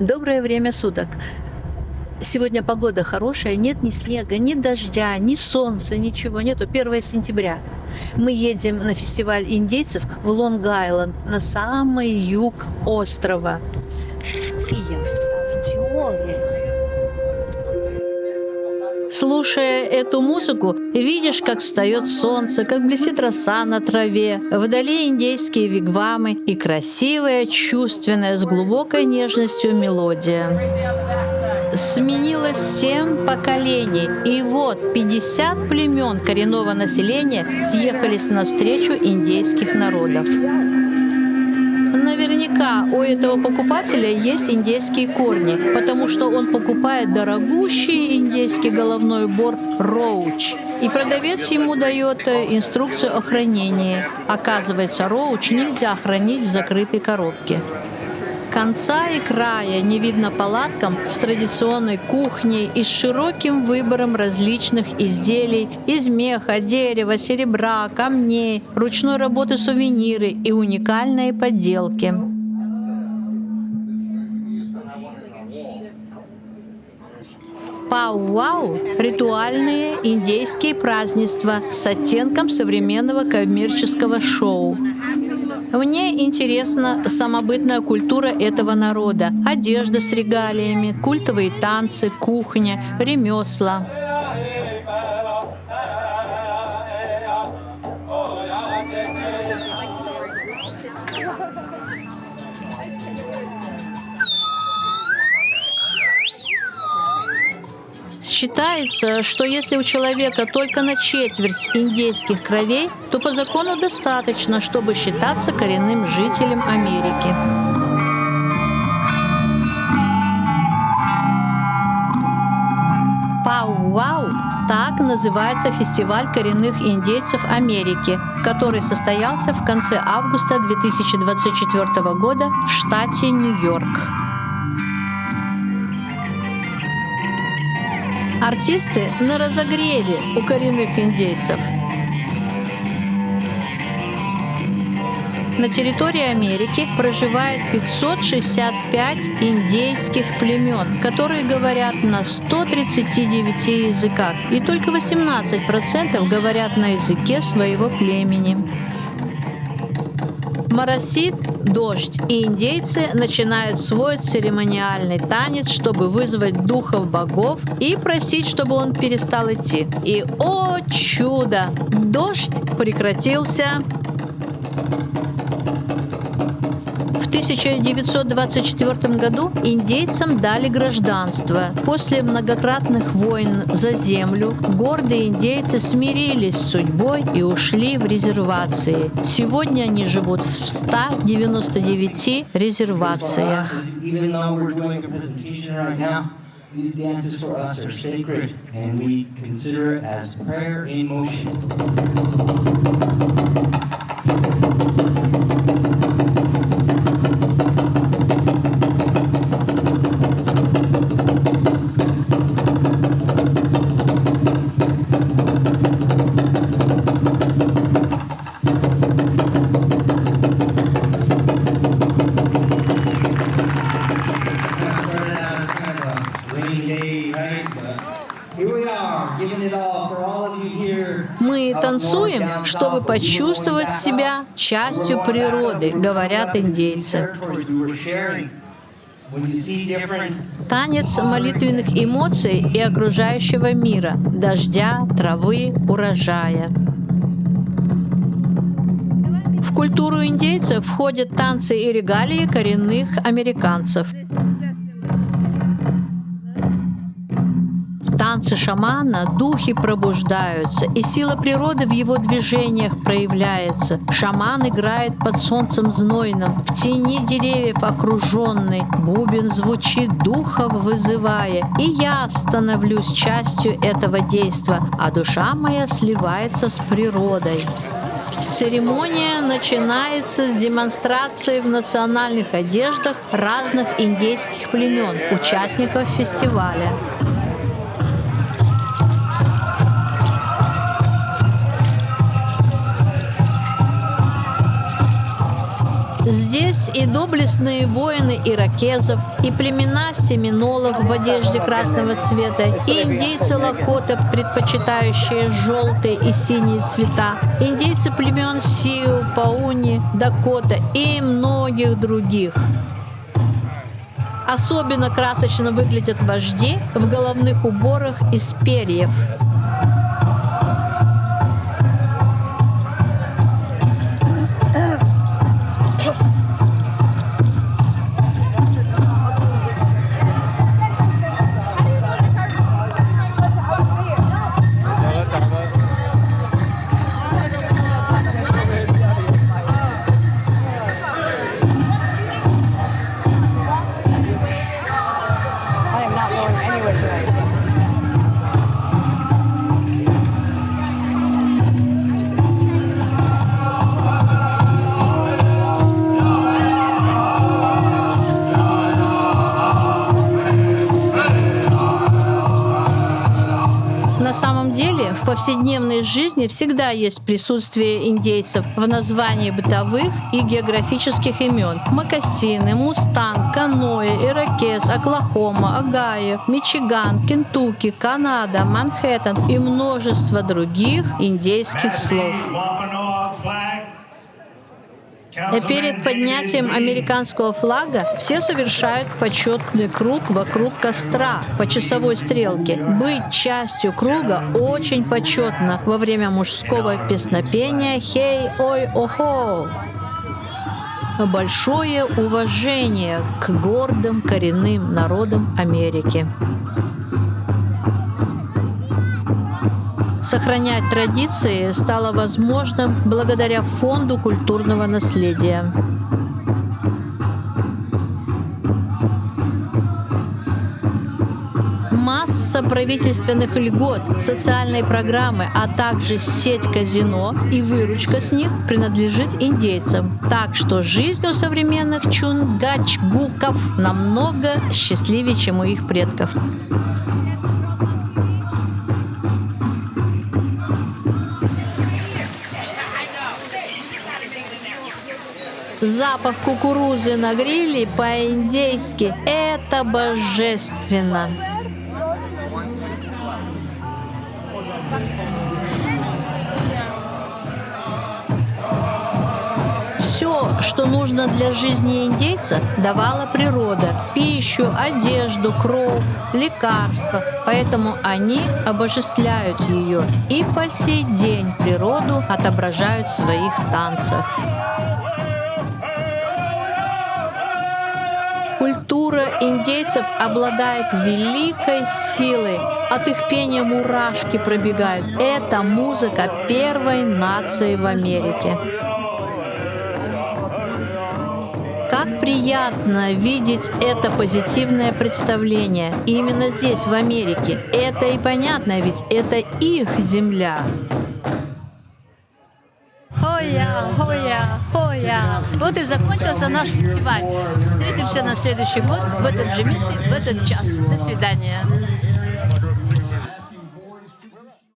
Доброе время суток. Сегодня погода хорошая, нет ни снега, ни дождя, ни солнца, ничего нету. 1 сентября. Мы едем на фестиваль индейцев в Лонг-Айленд, на самый юг острова. И я вся в теории. Слушая эту музыку, видишь, как встает солнце, как блестит роса на траве, вдали индейские вигвамы и красивая, чувственная, с глубокой нежностью мелодия. Сменилось 7 поколений, и вот 50 племен коренного населения съехались навстречу индейских народов. Наверняка у этого покупателя есть индейские корни, потому что он покупает дорогущий индейский головной убор роуч, и продавец ему дает инструкцию о хранении. Оказывается, роуч нельзя хранить в закрытой коробке. Конца и края не видно палаткам с традиционной кухней и с широким выбором различных изделий из меха, дерева, серебра, камней, ручной работы сувениры и уникальные подделки. Пау-вау – ритуальные индейские празднества с оттенком современного коммерческого шоу. Мне интересна самобытная культура этого народа, одежда с регалиями, культовые танцы, кухня, ремесла. Считается, что если у человека только на четверть индейских кровей, то по закону достаточно, чтобы считаться коренным жителем Америки. Пау-вау – так называется фестиваль коренных индейцев Америки, который состоялся в конце августа 2024 года в штате Нью-Йорк. Артисты на разогреве у коренных индейцев. На территории Америки проживает 565 индейских племен, которые говорят на 139 языках, и только 18% говорят на языке своего племени. Моросит дождь, и индейцы начинают свой церемониальный танец, чтобы вызвать духов богов и просить, чтобы он перестал идти. И, о чудо! Дождь прекратился. В 1924 году индейцам дали гражданство. После многократных войн за землю гордые индейцы смирились с судьбой и ушли в резервации. Сегодня они живут в 199 резервациях. These dances for us are sacred, and we consider it as prayer in motion. Мы танцуем, чтобы почувствовать себя частью природы, говорят индейцы. Танец молитвенных эмоций и окружающего мира, дождя, травы, урожая. В культуру индейцев входят танцы и регалии коренных американцев. В танце шамана духи пробуждаются, и сила природы в его движениях проявляется. Шаман играет под солнцем знойным, в тени деревьев окруженный, бубен звучит, духов вызывая, и я становлюсь частью этого действа, а душа моя сливается с природой. Церемония начинается с демонстрации в национальных одеждах разных индейских племен, участников фестиваля. Здесь и доблестные воины иракезов, и племена семинолов в одежде красного цвета, и индейцы лакоты, предпочитающие желтые и синие цвета, индейцы племен Сиу, Пауни, Дакота и многих других. Особенно красочно выглядят вожди в головных уборах из перьев. На самом деле, в повседневной жизни всегда есть присутствие индейцев в названии бытовых и географических имен. Мокасины, Мустанг, Каноэ, Иракез, Оклахома, Огайо, Мичиган, Кентукки, Канада, Манхэттен и множество других индейских слов. Перед поднятием американского флага все совершают почетный круг вокруг костра по часовой стрелке. Быть частью круга очень почетно во время мужского песнопения «Хей, ой, охо». Большое уважение к гордым коренным народам Америки. Сохранять традиции стало возможным благодаря Фонду культурного наследия. Масса правительственных льгот, социальные программы, а также сеть казино и выручка с них принадлежит индейцам. Так что жизнь у современных чунгачгуков намного счастливее, чем у их предков. Запах кукурузы на гриле по-индейски – это божественно. Все, что нужно для жизни индейца, давала природа – пищу, одежду, кров, лекарства. Поэтому они обожествляют ее и по сей день природу отображают в своих танцах. Культура индейцев обладает великой силой. От их пения мурашки пробегают. Это музыка первой нации в Америке. Как приятно видеть это позитивное представление. И именно здесь, в Америке. Это и понятно, ведь это их земля. Хоя, хоя, хоя. Вот и закончился наш фестиваль. Встретимся на следующий год в этом же месте, в этот час. До свидания.